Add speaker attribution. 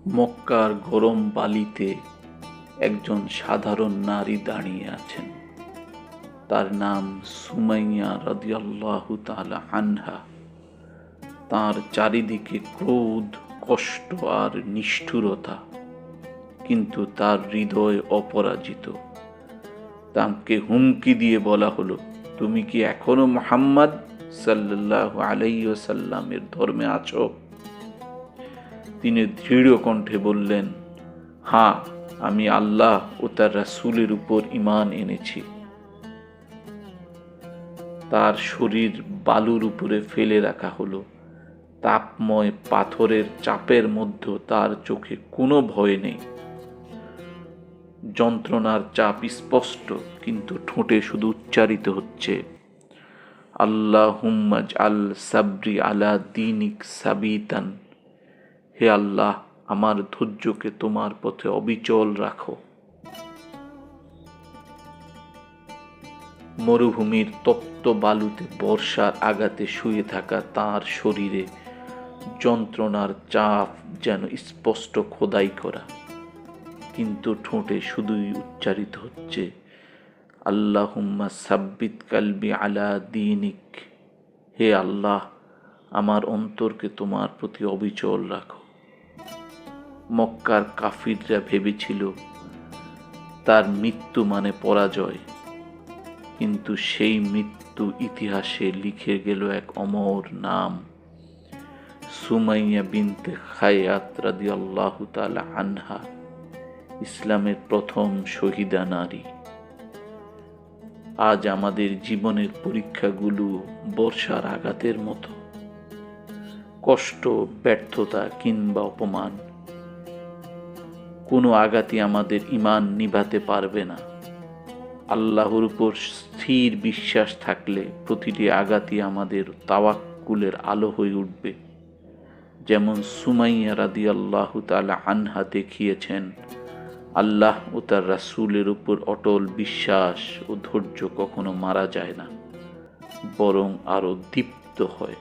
Speaker 1: মক্কার গরম বালিতে একজন সাধারণ নারী দাঁড়িয়ে আছেন। তার নাম সুমাইয়া রাদিয়াল্লাহু তাআলা আনহা। তার চারিদিকে ক্রোধ, কষ্ট আর নিষ্ঠুরতা, কিন্তু তার হৃদয় অপরাজিত। তাকে হুমকি দিয়ে বলা হলো, তুমি কি এখনো মুহাম্মদ সাল্লাল্লাহু আলাইহি ওয়াসাল্লামের ধর্মে আছো? তিনি দৃঢ় কণ্ঠে বললেন, হ্যাঁ, আমি আল্লাহ ও তার রাসূলের উপর ঈমান এনেছি। তার শরীর বালুর উপরে ফেলে রাখা হলো। তাপময় পাথরের চাপের মধ্যে তার চোখে কোনো ভয় নেই। যন্ত্রণার চাপ স্পষ্ট, কিন্তু ঠোঁটে শুধু উচ্চারিত হচ্ছে, আল্লাহুম্মা ইজআল সাবরি আলা দীনিক সাবিতান। হে আল্লাহ, আমার ধৈর্যকে তোমার পথে অবিচল রাখো। মরুভূমির তপ্ত বালুতে বর্ষার আঘাতে শুয়ে থাকা তার শরীরে যন্ত্রণার চাপ যেন স্পষ্ট খোদাই করা, কিন্তু ঠোঁটে শুধুই উচ্চারিত হচ্ছে, আল্লাহুম্মা সাব্বিত কালবি আলা দীনিক। হে আল্লাহ, আমার অন্তরকে তোমার প্রতি অবিচল রাখো। মক্কার কাফিররা ভেবেছিল তার মৃত্যু মানে পরাজয়, কিন্তু সেই মৃত্যু ইতিহাসে লিখে গেল এক অমর নাম, সুমাইয়া বিনতে খায়াত রাদিয়াল্লাহু তাআলা আনহা, ইসলামের প্রথম শহীদা নারী। আজ আমাদের জীবনের পরীক্ষাগুলো বর্ষার আঘাতের মতো। কষ্ট, ব্যর্থতা কিংবা অপমান, কোনো আঘাতই আমাদের ঈমান নিভাতে পারবে না। আল্লাহর উপর স্থির বিশ্বাস থাকলে প্রতিটি আঘাতই আমাদের তাওয়াক্কুলের আলো হয়ে উঠবে। যেমন সুমাইয়া রাদিয়াল্লাহু তাআলা আনহা দেখিয়েছেন, আল্লাহ ও তার রাসূলের উপর অটল বিশ্বাস ও ধৈর্য কখনো মারা যায় না, বরং আরো দীপ্ত হয়।